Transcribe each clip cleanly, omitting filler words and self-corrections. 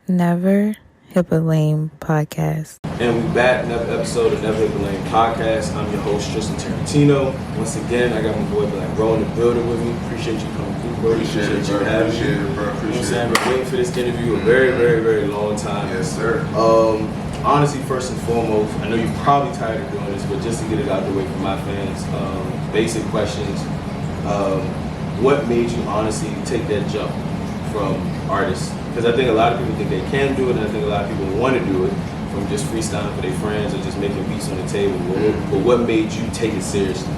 Never Hip a Lame Podcast. And we back, another episode of Never Hip a Lame Podcast. I'm your host, Tristan Tarantino. Once again, I got my boy BlaxkRo in the building with me. Appreciate you coming through, bro. Appreciate you having me. Appreciate it, bro. Appreciate it. I've been waiting for this interview a very, very, very long time. Yes, sir. Honestly, first and foremost, I know you're probably tired of doing this, but just to get it out the way for my fans, basic questions. What made you honestly take that jump from artists? Because I think a lot of people think they can do it, and I think a lot of people want to do it from just freestyling for their friends or just making beats on the table. But what made you take it seriously?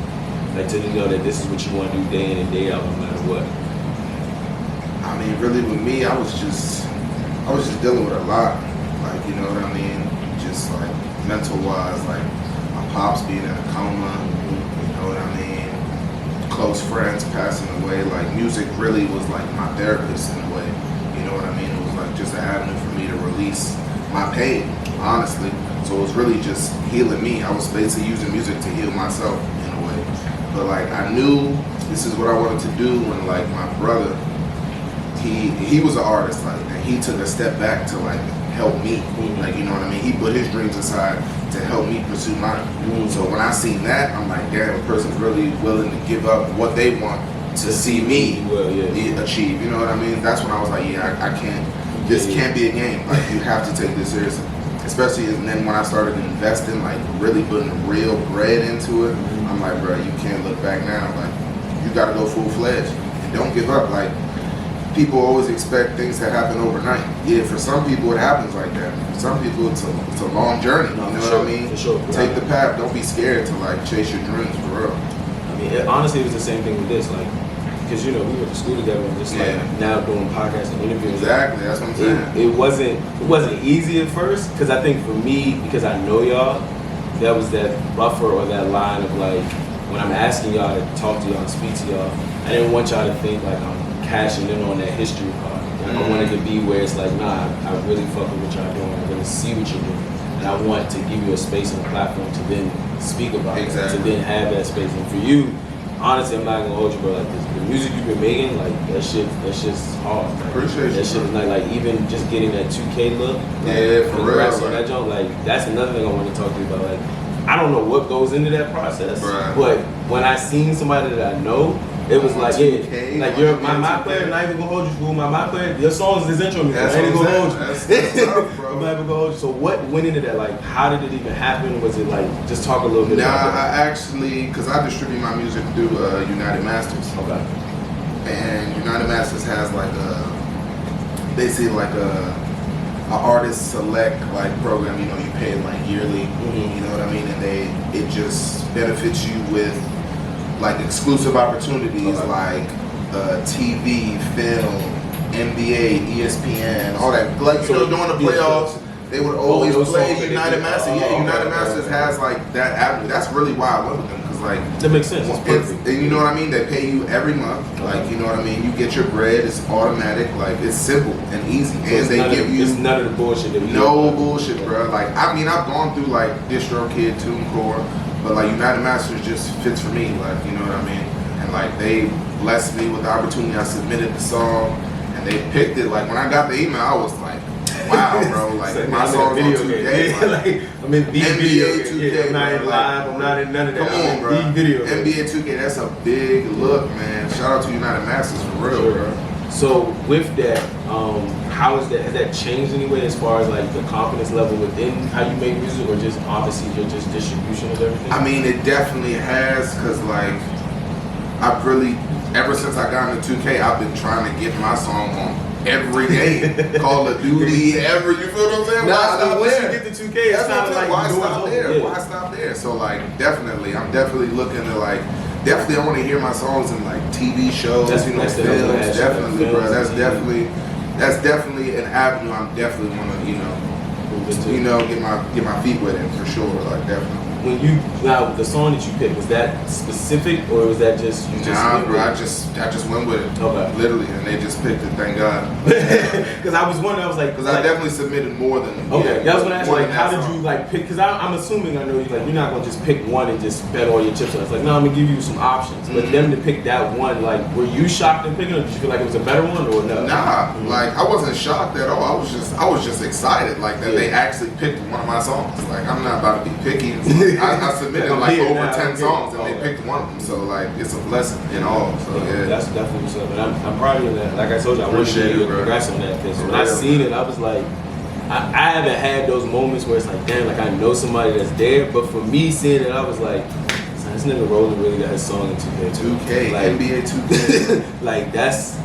Like to know that this is what you want to do day in and day out, no matter what. I mean, really, with me, I was just dealing with a lot. Like, you know what I mean? Just like mental-wise, like my pops being in a coma. You know what I mean? Close friends passing away. Like music really was like my therapist in a way. You know what I mean? It was like just an avenue for me to release my pain, honestly. So it was really just healing me. I was basically using music to heal myself in a way. But like I knew this is what I wanted to do when like my brother, he was an artist, like, and he took a step back to like help me. Like, you know what I mean? He put his dreams aside to help me pursue mine. So when I seen that, I'm like, damn, a person's really willing to give up what they want to see me achieve. You know what I mean? That's when I was like, yeah, I can't. This can't be a game. Like, you have to take this seriously. Especially, and then when I started investing, like really putting real bread into it, I'm like, bro, you can't look back now. Like, you got to go full fledged and don't give up. Like, people always expect things to happen overnight. Yeah, for some people it happens like that. For some people it's a long journey. You know what I mean? For sure. Take the path. Don't be scared to like chase your dreams for real. I mean, honestly, it was the same thing with this. Like, because you know we went to school together and just like now doing podcasts and interviews. Exactly, that's what I'm saying. It wasn't easy at first because I think for me, because I know y'all, that was that buffer or that line of like when I'm asking y'all to talk to y'all and speak to y'all, I didn't want y'all to think like I'm cashing in on that history part. Like, I wanted to be where it's like, nah, I really fuck with what y'all doing. I really see what you're doing, and I want to give you a space and a platform to then speak about it, to then have that space. And for you, honestly, I'm not gonna hold you, bro. Like the music you've been making, like that's just hard. Like, appreciate that shit is like even just getting that 2K look. Yeah, for real. Like, that joint, like that's another thing I want to talk to you about. Like, I don't know what goes into that process, but when I seen somebody that I know, it was like, yeah, like you're my player, not even gonna hold you, fool. My player, your songs is intro music. I ain't gonna hold you. That's tough, bro. I'm not even gonna hold you. So what went into that? Like, how did it even happen? Was it like just talk a little bit about that? I actually, because I distribute my music through United Masters. Okay. And United Masters has like basically like a artist select like program. You know, you pay like yearly. You know what I mean? And it just benefits you with like exclusive opportunities like TV, film, NBA, ESPN, all that. Like, you know, during the playoffs, they would always play United Masters. Yeah, United Masters has like that avenue. That's really why I went with them, because like that makes sense. It's perfect. And you know what I mean? They pay you every month. Like, you know what I mean? You get your bread. It's automatic. Like, it's simple and easy. So and they give you none of the bullshit. No bullshit, bro. Like, I mean, I've gone through like DistroKid, TuneCore. But like United Masters just fits for me, like, you know what I mean? And like they blessed me with the opportunity. I submitted the song and they picked it. Like when I got the email, I was like, wow, bro, like my song's on 2K. Like, I'm in the NBA 2K. I'm not in live, I'm not in none of that. Come on, bro. NBA 2K, that's a big look, man. Shout out to United Masters for real, bro. So with that, how is that? Has that changed anyway as far as like the confidence level within how you make music, or just obviously your just distribution of everything? I mean, it definitely has, because like I've really, ever since I got into 2K, I've been trying to get my song on every game. Call of Duty, you feel what I'm saying? Once you get to 2K, it's kind of like why stop there? Yeah. Why stop there? So like, I'm definitely looking to like. Definitely, I want to hear my songs in like TV shows, you know, films. Definitely, bro. That's definitely an avenue. I'm definitely want to, get my feet wet in for sure. Like, definitely. when you now the song that you picked, was that specific or was that just you just? Nah, bro, I just went with it. Okay. Literally, and they just picked it. Thank God. Because I was wondering, I was like, I definitely submitted more than. Okay, yeah, I was gonna ask you, like, how did song. you like pick? Because I'm assuming I know you like you're not gonna just pick one and just bet all your chips on it. It's like, no, I'm gonna give you some options. But them to pick that one, like, were you shocked in picking it? Or did you feel like it was a better one or no? Nah, like I wasn't shocked at all. I was just excited, like that they actually picked one of my songs. Like I'm not about to be picky. I submitted like over 10 songs and they picked one of them. So like it's a blessing in all. So yeah, that's definitely what's up. And I'm proud of you of that. Like I told you, I want to give you congrats on that because when I seen it, I was like, I haven't had those moments where it's like, damn, like I know somebody that's there. But for me seeing it, I was like, this nigga Roland really got his song in 2K. 2K, like, NBA 2K. Like that's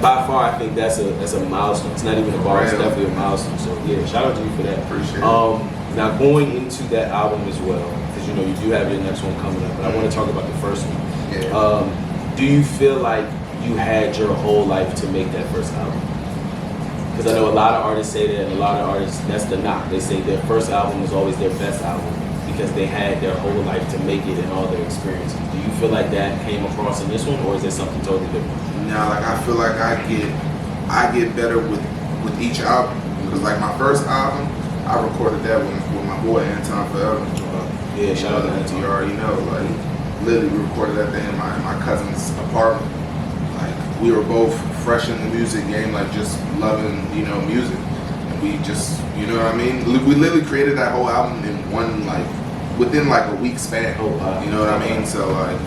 by far, I think that's a milestone. It's not even a bar, it's definitely a milestone. So yeah, shout out to you for that. Appreciate it. Now going into that album as well, because you know you do have your next one coming up, but I want to talk about the first one. Yeah. Do you feel like you had your whole life to make that first album? Because I know a lot of artists say that, and a lot of artists, that's the knock. They say their first album was always their best album because they had their whole life to make it and all their experiences. Do you feel like that came across in this one, or is there something totally different? Now, like I feel like I get better with each album. Because like my first album, I recorded that with my boy Anton Forever. Yeah, shout out to Anton. You already know, like literally we recorded that thing in my cousin's apartment. Like we were both fresh in the music game, like just loving, music. And we just, you know what I mean? We literally created that whole album in one, like, within like a week span. Oh, wow. You know what I mean? So like,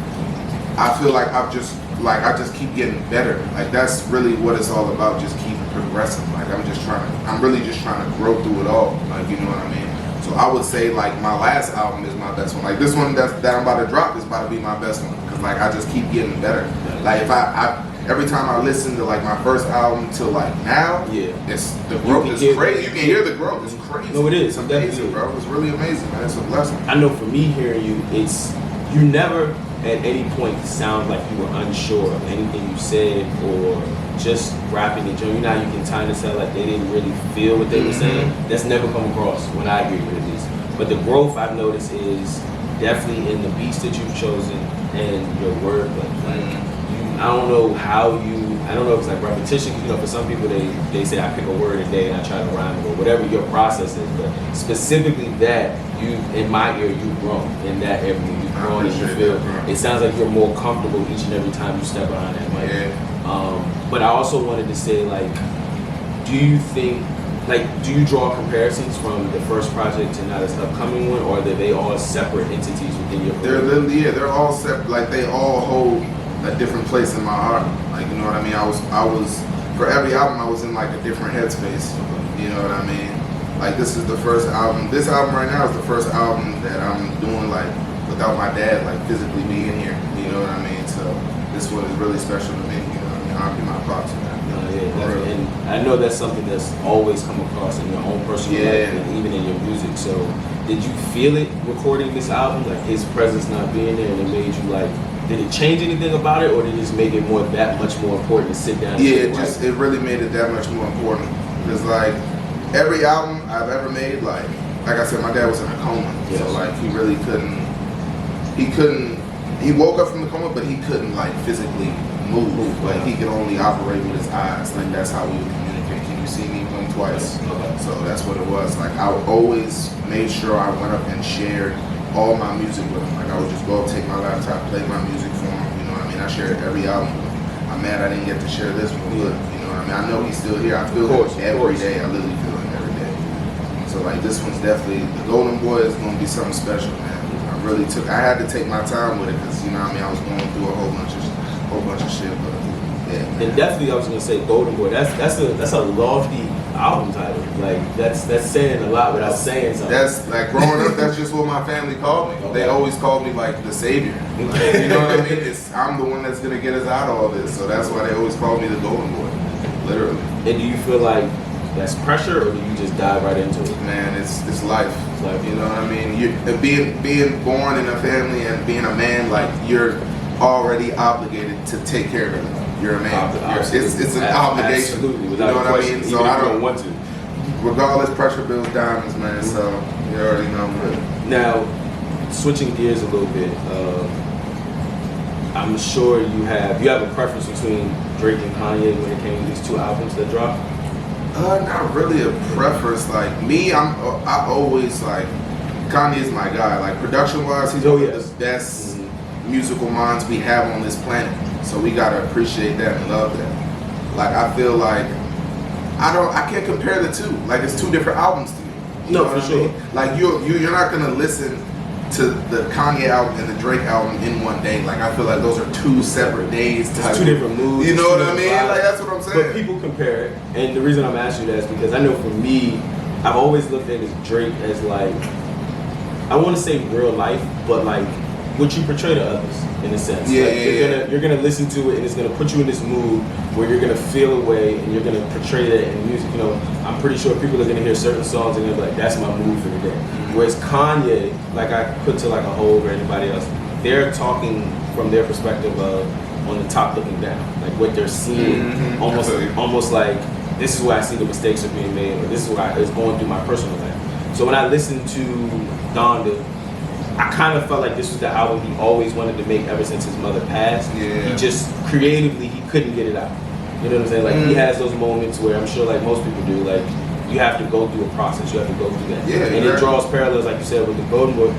I feel like I just keep getting better. Like that's really what it's all about. Just keep progressing. Like I'm really just trying to grow through it all. Like, you know what I mean? So I would say like my last album is my best one. Like this one that I'm about to drop is about to be my best one. Cause like I just keep getting better. Like if I every time I listen to like my first album till like now, it's the growth is crazy. You can hear the growth. It's crazy. No, it is. It's amazing, bro. It's really amazing, man. It's a blessing. I know for me hearing you, you never at any point sound like you were unsure of anything you said or just rapping and you know, you can kind of sound like they didn't really feel what they were saying. That's never come across when I hear you at least. But the growth I've noticed is definitely in the beats that you've chosen and your wordplay. Like I don't know I don't know if it's like repetition, you know, for some people they say I pick a word a day and I try to rhyme it or whatever your process is, but specifically that in my ear you've grown in that area, you've grown and you feel it sounds like you're more comfortable each and every time you step behind that mic. But I also wanted to say, like, do you draw comparisons from the first project to now this upcoming one, or are they all separate entities within your career? They're all separate. Like they all hold a different place in my heart. Like, you know what I mean? I was for every album I was in like a different headspace. You know what I mean? Like this is the first album. This album right now is the first album that I'm doing like without my dad like physically being here. You know what I mean? So this one is really special to me. You know what I mean? I'll give my props to that. Definitely. And I know that's something that's always come across in your own personal life and even in your music. So did you feel it recording this album, like his presence not being there, and it made you like, did it change anything about it, or did it just make it that much more important to sit down and it really made it that much more important. Because like every album I've ever made, like I said, my dad was in a coma. So like he really couldn't he woke up from the coma, but he couldn't like physically move. Like he could only operate with his eyes. Like that's how we would communicate. Can you see me? Blink twice. So that's what it was. Like I always made sure I went up and shared all my music with him. Like I would just go up, take my laptop, play my music for him. You know what I mean? I shared every album with him. I'm mad I didn't get to share this one, but you know what I mean? I know he's still here. I feel him every day. I literally feel him every day. So like this one's definitely, the Golden Boy is gonna be something special, man. I had to take my time with it because you know what I mean, I was going through a whole bunch of shit, but yeah. Man. And definitely I was gonna say Golden Boy. That's a lofty album title. Like that's saying a lot without saying something. That's like growing up. That's just what my family called me. They always called me like the savior. Like, you know what I mean? I'm the one that's gonna get us out of all this. So that's why they always called me the Golden Boy, literally. And do you feel like that's pressure, or do you just dive right into it? Man, it's life. You know what I mean? Being born in a family and being a man, like you're already obligated to take care of them. You're a man. It's an obligation. Absolutely. You know what I mean? So I don't want to. Regardless, pressure builds diamonds, man. So you already know. Now, switching gears a little bit, I'm sure you have a preference between Drake and Kanye when it came to these two albums that dropped? Not really a preference. Like me, I always like Kanye's my guy. Like production wise, he's one of the best musical minds we have on this planet. So we gotta appreciate that and love that. Like I feel like I can't compare the two. Like it's two different albums to me. You know for sure. I mean? Like you're not gonna listen to the Kanye album and the Drake album in one day. Like I feel like those are two separate days. It's two different moods. You know what I mean? Like that's what I'm saying. But people compare it, and the reason I'm asking you that is because I know for me, I've always looked at Drake as like, I want to say real life, but like what you portray to others in a sense. You're gonna listen to it, and it's gonna put you in this mood where you're gonna feel a way, and you're gonna portray that in music. You know, I'm pretty sure people are gonna hear certain songs and they're like, "That's my mood for the day." Whereas Kanye, like I put to like a whole or anybody else, they're talking from their perspective of on the top looking down, like what they're seeing, almost like this is where I see the mistakes are being made, or this is where it's going through my personal life. So when I listened to Donda, I kind of felt like this was the album he always wanted to make ever since his mother passed. Yeah. He just creatively he couldn't get it out. You know what I'm saying? Like he has those moments where I'm sure like most people do, like you have to go through a process, you have to go through that. Yeah, and it draws parallels, like you said, with the Golden Boy.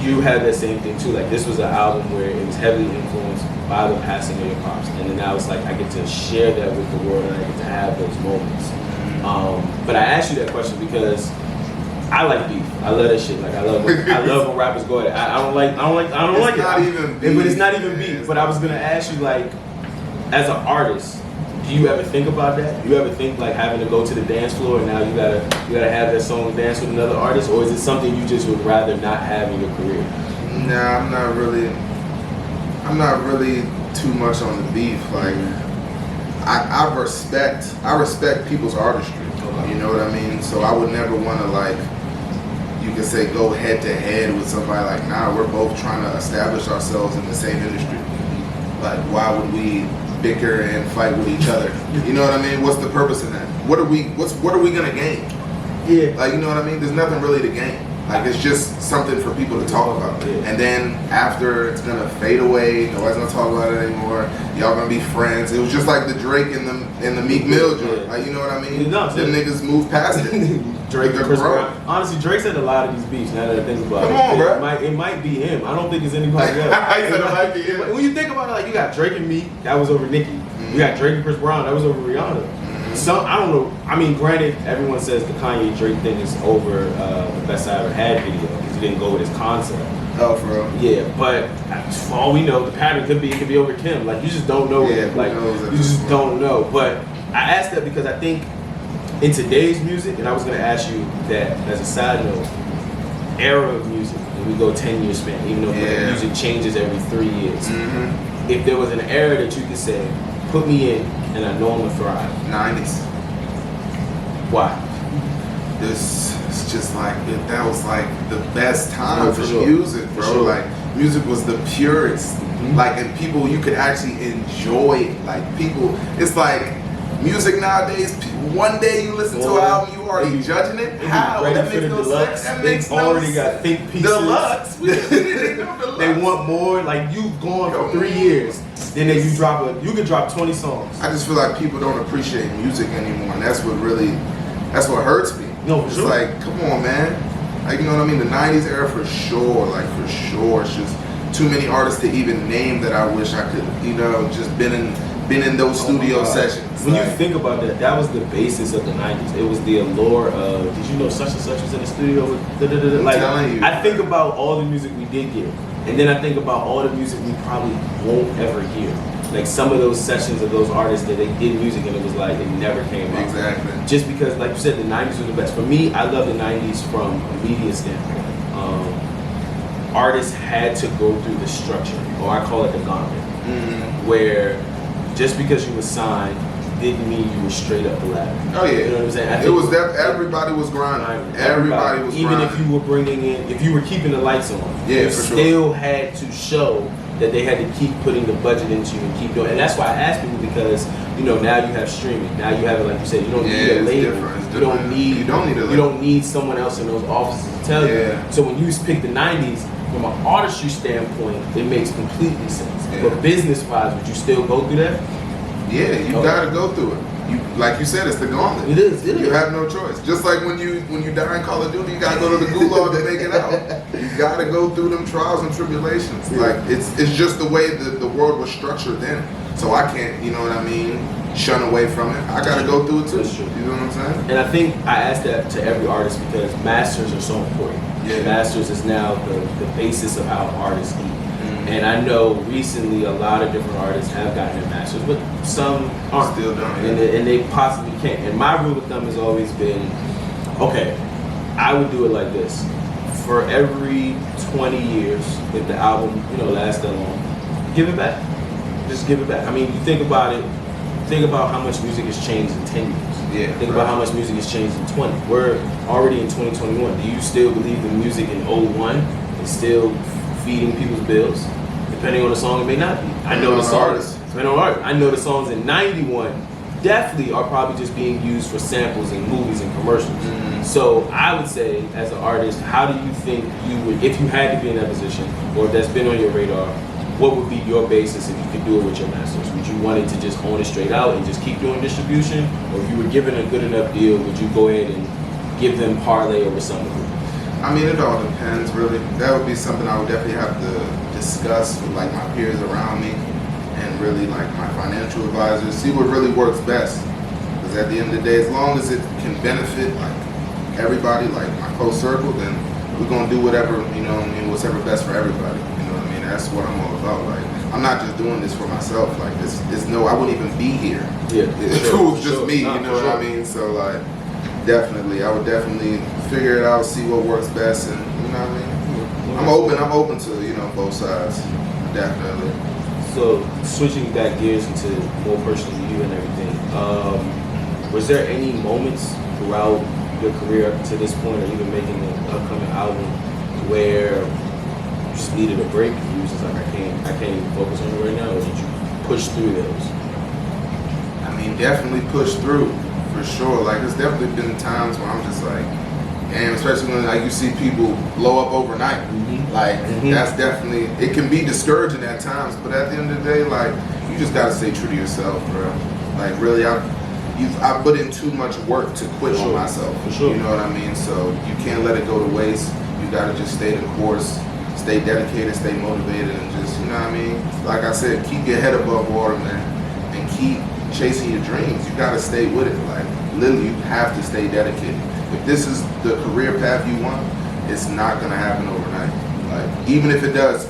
You had that same thing too. Like this was an album where it was heavily influenced by the passing of your pops, and then now it's like I get to share that with the world, and I get to have those moments. But I asked you that question because I like beef. I love that shit. Like I love when rappers go at it. I don't like it. Not even beef. But it's not even beef. But I was gonna ask you, like, as an artist, do you ever think about that? Do you ever think like having to go to the dance floor and now you gotta have that song dance with another artist, or is it something you just would rather not have in your career? Nah, I'm not really too much on the beef. Like I respect people's artistry. You know what I mean? So I would never want to like, you can say go head to head with somebody. Like nah, we're both trying to establish ourselves in the same industry. Like why would we bicker and fight with each other? You know what I mean? What's the purpose in that? What are we gonna gain? Yeah. Like you know what I mean? There's nothing really to gain. Like it's just something for people to talk about. Yeah. And then after it's gonna fade away, nobody's gonna talk about it anymore. Y'all gonna be friends. It was just like the Drake and the Meek Mill joint. Like you know what I mean? No, them niggas moved past it. Drake and Chris Brown. Honestly, Drake's had a lot of these beefs. Now that I think about it, Come on, bro. It might be him. I don't think it's anybody else. I said it might be him. When you think about it, like you got Drake and Meek, that was over Nicki. You got Drake and Chris Brown, that was over Rihanna. I don't know. I mean, granted, everyone says the Kanye Drake thing is over the Best I Ever Had video because he didn't go with his concept. Oh, for real? Yeah, but for all we know, the pattern could be over Kim. Like you just don't know. Yeah, like you just don't know. But I asked that because I think in today's music, and I was going to ask you that as a side note, era of music, and we go 10 years span, even though music changes every 3 years. If there was an era that you could say, put me in, and I know I'm gonna thrive. 90s. Why? It's just like that was like the best time for sure. music, bro. For sure. Like music was the purest. Like and people you could actually enjoy it. Like people, it's like music nowadays. One day you listen to an album, you already judging it. How? That makes no sense. That makes no sense. Got think pieces. Deluxe. They want more. Like you've gone for 3 years. Then you could drop 20 songs. I just feel like people don't appreciate music anymore, and that's what hurts me. No, for it's sure. like, come on, man. Like, you know what I mean? The 90s era for sure. Like, for sure. It's just too many artists to even name that I wish I could, just been in those studio sessions. When you think about that, that was the basis of the 90s. It was the allure of, did you know such and such was in the studio with Like, telling you. I think about all the music we did get. And then I think about all the music we probably won't ever hear. Like some of those sessions of those artists that they did music and it was like it never came out. Exactly. Just because, like you said, the 90s was the best. For me, I love the 90s from a media standpoint. Artists had to go through the structure, or I call it the gauntlet, where just because you were signed didn't mean you were straight up the ladder. Oh yeah. You know what I'm saying? It was that everybody was grinding. Everybody was even grinding. if you were bringing in, if you were keeping the lights on, yeah, you for sure. still had to show that they had to keep putting the budget into you and keep doing. And that's why I ask people because now you have streaming. Now you have it, like you said, you don't need a label. You don't need a label. You don't need someone else in those offices to tell you. So when you pick the 90s, from an artistry standpoint, it makes completely sense. Yeah. But business-wise, would you still go through that? Yeah, you gotta go through it. Like you said, it's the gauntlet. It is. You have no choice. Just like when you die in Call of Duty, you gotta go to the gulag to make it out. You gotta go through them trials and tribulations. Yeah. Like it's just the way the world was structured then. So I can't, you know what I mean, shun away from it. I gotta go through it too. That's true. You know what I'm saying? And I think I ask that to every artist because masters are so important. Yeah. Masters is now the basis of how artists eat. And I know recently a lot of different artists have gotten their masters, but some aren't. Still don't. And they possibly can't. And my rule of thumb has always been, okay, I would do it like this. For every 20 years, if the album, lasts that long, give it back. Just give it back. I mean, you think about it, think about how much music has changed in 10 years. Yeah. Think about how much music has changed in 20. We're already in 2021. Do you still believe the music in 01 is still feeding people's bills? Depending on the song, it may not be. I know the songs. Depending on artists. I know the songs in 91 definitely are probably just being used for samples in movies and commercials. Mm-hmm. So I would say, as an artist, how do you think you would, if you had to be in that position, or if that's been on your radar, what would be your basis if you could do it with your masters? Would you want it to just own it straight out and just keep doing distribution? Or if you were given a good enough deal, would you go ahead and give them parlay over some of it? I mean, it all depends, really. That would be something I would definitely have to discuss with like my peers around me and really like my financial advisors, see what really works best. Because at the end of the day, as long as it can benefit like everybody, like my close circle, then we're gonna do whatever, whatever best for everybody. You know what I mean? That's what I'm all about. Like, I'm not just doing this for myself. Like, I wouldn't even be here. Yeah, if it was just me. You know what I mean? So like, I would definitely figure it out, see what works best, and you know what I mean. I'm open to both sides, definitely. So switching back gears into more personally you and everything, was there any moments throughout your career up to this point, or even making an upcoming album, where you just needed a break? You was just like, I can't even focus on it right now, or did you push through those? I mean, definitely push through, for sure. Like, there's definitely been times where I'm just like, and especially when like you see people blow up overnight, that's definitely, it can be discouraging at times. But at the end of the day, like, you just gotta stay true to yourself, bro. Like, really, I put in too much work to quit on myself. For sure. You know what I mean? So you can't let it go to waste. You gotta just stay the course, stay dedicated, stay motivated, and just, you know what I mean? Like I said, keep your head above water, man, and keep chasing your dreams. You gotta stay with it. Like, literally, you have to stay dedicated. If this is the career path you want, it's not gonna happen overnight. Like, even if it does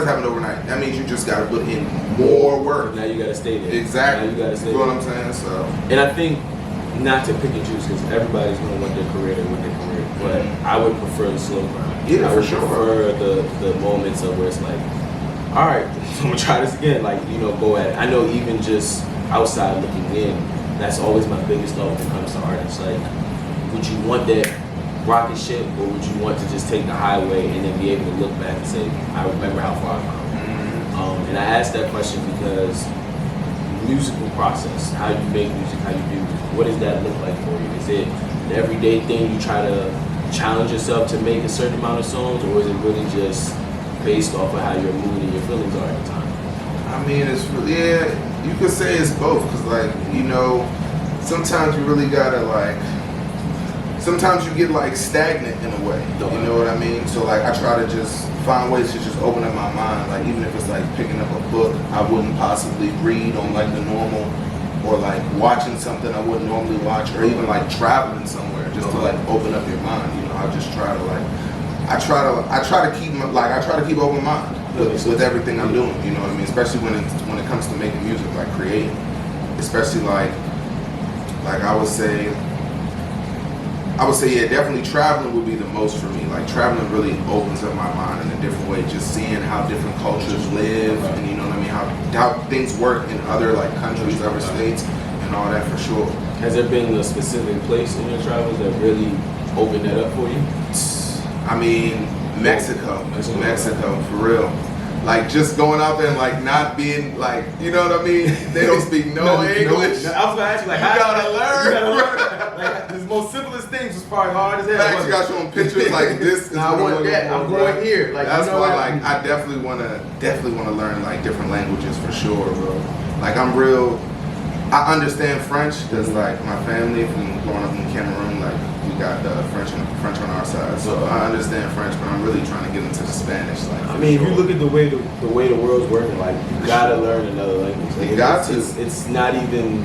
happen overnight, that means you just gotta put in more work. Now you gotta stay there. Exactly. Now you gotta stay You know there. what I'm saying? So. And I think, not to pick and choose, because everybody's gonna want their career, but I would prefer the slow grind. Yeah, I would for sure. prefer the moments of where it's like, all right, I'm gonna try this again. Like, go at it. I know even just outside looking in, that's always my biggest thought when it comes to artists. Like, would you want that rocket ship, or would you want to just take the highway and then be able to look back and say, I remember how far I've come? And I asked that question because musical process, how you make music, how you do music, what does that look like for you? Is it an everyday thing you try to challenge yourself to make a certain amount of songs, or is it really just based off of how your mood and your feelings are at the time? I mean, it's really, you could say it's both, because like, sometimes you really gotta like, sometimes you get like stagnant in a way, you know what I mean? So like, I try to just find ways to just open up my mind. Like, even if it's like picking up a book I wouldn't possibly read on like the normal, or like watching something I wouldn't normally watch, or even like traveling somewhere just to like open up your mind. I just try to like, I try to keep open mind with everything I'm doing. You know what I mean? Especially when it comes to making music, like creating. Especially like I would say, yeah, definitely traveling would be the most for me. Like, traveling really opens up my mind in a different way. Just seeing how different cultures live, and you know what I mean, how things work in other like countries, other states, and all that for sure. Has there been a specific place in your travels that really opened that up for you? I mean, Mexico, for real. Like, just going out there and like not being like, you know what I mean? They don't speak no English. I was gonna ask you, like, you gotta learn. Like the most simplest things was probably hard as hell. Max, you got showing pictures like this. Nah, I want that. I'm going here. Like that's you know why, what? like, I definitely wanna learn like different languages for sure, bro. Like I understand French because like my family from growing up in Cameroon, like we got French on our side, so I understand French, but I'm really trying to get into the Spanish. Like, I mean, if you look at the way the world's working, like you gotta learn another language. Like, you got to. It's not even.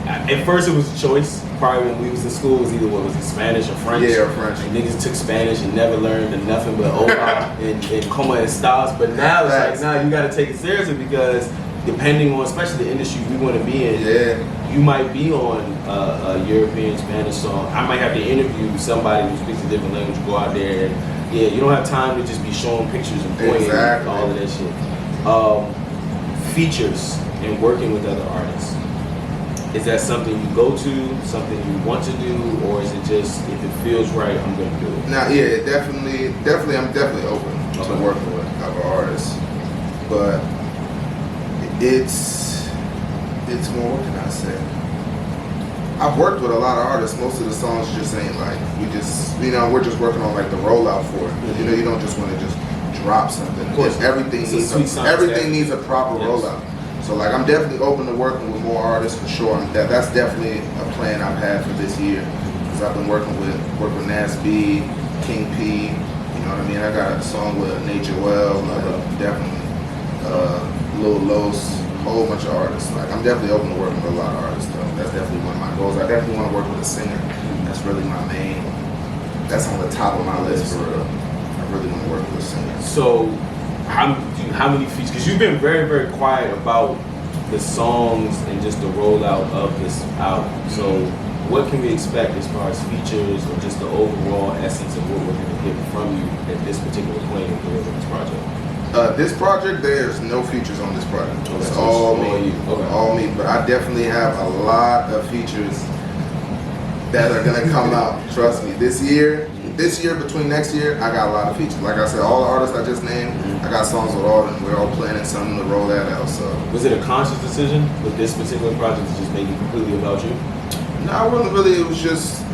At first, it was a choice. Probably when we was in school, it was either what was it, Spanish or French. Yeah, or French. Like, niggas took Spanish and never learned nothing but hola and como estas. But now it's like, nah, you gotta take it seriously because depending on, especially the industry we want to be in, you might be on a European Spanish song. I might have to interview somebody who speaks a different language, go out there, and you don't have time to just be showing pictures and pointing and all of that shit. Features and working with other artists. Is that something you go to, something you want to do, or is it just if it feels right, I'm gonna do it? Now, yeah, definitely, I'm definitely open to working with other artists, but it's more. What can I say? I've worked with a lot of artists. Most of the songs just ain't like we're just working on like the rollout for it. Mm-hmm. You know, you don't just want to just drop something. Of course, everything needs a proper rollout. So like I'm definitely open to working with more artists for sure. That's definitely a plan I've had for this year because I've been working with Nas B, King P. You know what I mean? I got a song with Nature Well, definitely Lil Los, a whole bunch of artists. Like I'm definitely open to working with a lot of artists though. That's definitely one of my goals. I definitely want to work with a singer. That's really my main. That's on the top of my list for real. I really want to work with a singer. So. How many features? Because you've been very, very quiet about the songs and just the rollout of this album. So, what can we expect as far as features or just the overall essence of what we're going to get from you at this particular point in this project? This project, there's no features on this project. It's all me. All me. But I definitely have a lot of features that are going to come out. Trust me. This year, between next year, I got a lot of features. Like I said, all the artists I just named, I got songs with all of them. We're all planning something to roll that out. So, was it a conscious decision with this particular project to just make it completely about you? No, it wasn't really. It was just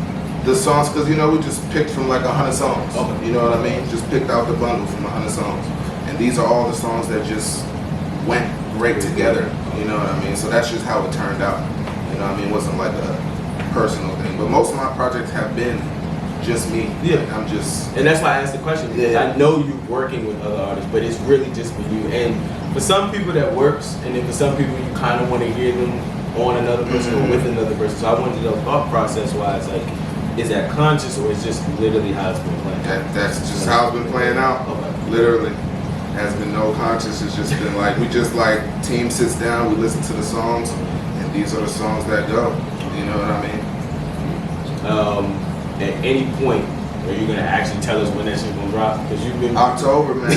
the songs because we just picked from like 100 songs. Okay. You know what I mean? Just picked out the bundle from 100 songs, and these are all the songs that just went great together. You know what I mean? So that's just how it turned out. You know what I mean? It wasn't like a personal thing, but most of my projects have been just me. Yeah. I'm just. And that's why I asked the question. Because I know you're working with other artists, but it's really just for you. And for some people that works, and then for some people you kind of want to hear them on another person or with another person. So I wanted to know thought process wise, like, is that conscious or is just literally how it's been playing out? That's just how it's been playing out. Okay. Literally. Has been no conscious. It's just been like we just like team sits down, we listen to the songs, and these are the songs that go. You know what I mean? At any point, are you gonna actually tell us when that shit gonna drop? Because you've been October, man.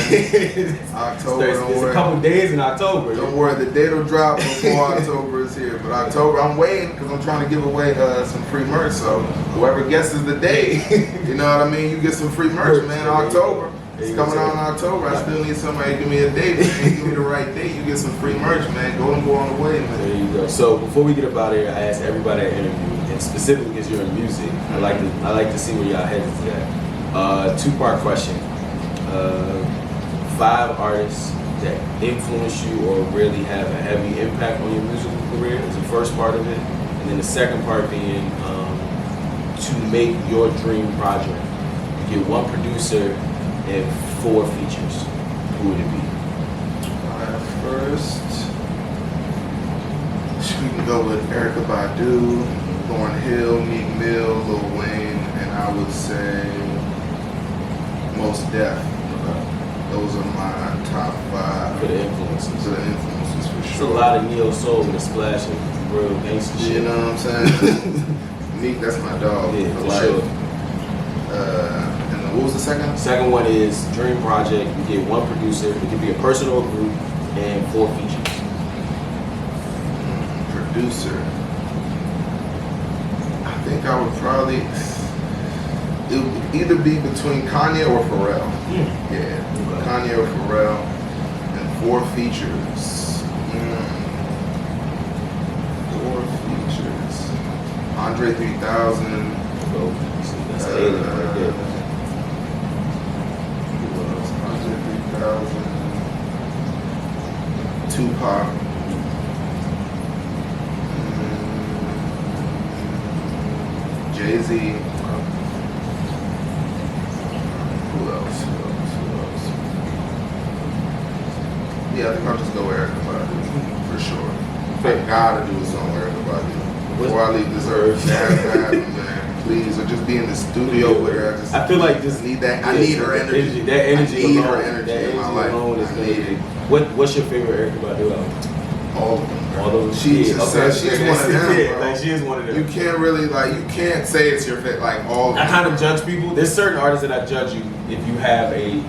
October. There's a couple days in October. Don't worry, the date will drop before October is here. But October, I'm waiting because I'm trying to give away some free merch. So whoever guesses the date, you know what I mean. You get some free merch, man. October. It's coming out in October. I still need somebody to give me a date. Man. Give me the right date. You get some free merch, man. Go on the way, man. There you go. So before we get up out of here, I ask everybody I interview, and specifically because you're in music, I like to see where y'all headed to that. Two-part question. 5 artists that influence you or really have a heavy impact on your musical career is the first part of it, and then the second part being to make your dream project. You get one producer and 4 features. Who would it be? First, we can go with Erykah Badu, Lauryn Hill, Meek Mill, Lil Wayne, and I would say Mos Def. Those are my top 5 For the influences. For It's sure. a lot of neo soul with a splash of real gangster shit. You know what I'm saying? Meek, that's my dog. Yeah, for life. sure. And what was the second? Second one is dream project. You get one producer. It could be a person or a group, and 4 features. Producer. I think I would probably. It would either be between Kanye or Pharrell. Yeah, Okay. Kanye or Pharrell, and 4 features. 4 features. Andre 3000. So, that's an alien right there. Who else? Andre 3000. Tupac. Jay-Z. Who else? Yeah, I think I'll just go Erykah Badu for sure. I gotta do a song with Erykah Badu before I leave this earth. Man, please, or just be in the studio with her. I feel like just I need that. I need her energy. That energy I need alone, her energy that in my energy alone life. is gonna be. What's your favorite Erykah Badu album? All of them. All those. She's just she's one of them, Yeah, bro. like she is one of them. You can't really you can't say it's your fit like all. Of I them. kind of judge people. There's certain artists that I judge you if you have a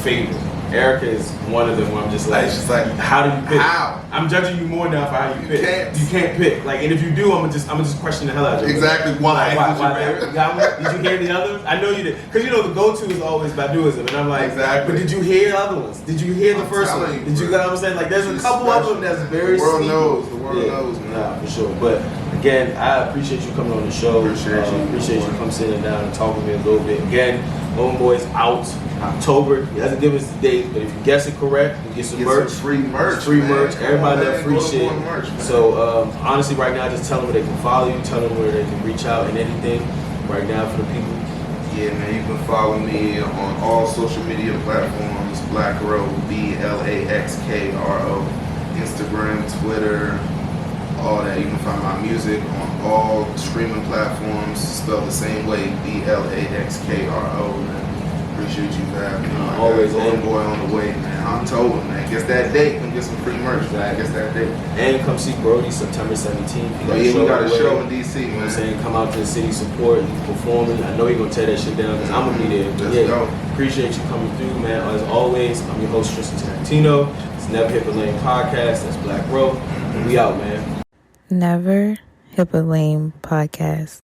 favorite. Erykah is one of them where I'm just like, It's just like, how do you pick? how? I'm judging you more now for how you pick. You can't pick. Like, and if you do, I'm just question the hell out of you. Exactly why? Did you hear the others? I know you did, because the go-to is always Baduism, and I'm like, exactly. But did you hear the other ones? Did you hear the first one? Did you know what I'm saying? Like, there's a couple of them that's very. The world sneaky. knows. The world knows, man. Nah, for sure. But again, I appreciate you coming on the show. Appreciate you come sitting down and talking with me a little bit. Again, Homeboy's out October. He hasn't given us the date, but if you guess it correct, you get some merch. Some free merch. Free man. merch. Everybody that free Go to shit. merch, So honestly, right now, just tell them where they can follow you. Tell them where they can reach out and anything. Right now for the people. Yeah, man, you can follow me on all social media platforms. BlaxkRo, BlaxkRo, Instagram, Twitter, all that. You can find my music on all streaming platforms, spelled the same way, BlaxkRo. Man. Appreciate you for having me. Always Homeboy on the way, man. October, man. Guess that date. Come get some free merch, man. Guess that date. And come see Brody September 17th. We got a show in DC, man. You know what I'm saying? Come out to the city, support, he's performing. I know you're going to tear that shit down because I'm going to be there. But Let's go. Appreciate you coming through, man. As always, I'm your host, Tristan Tarantino. It's Never Hit the Lane Podcast. That's BlaxkRo. We out, man. Never Hip a Lame Podcast.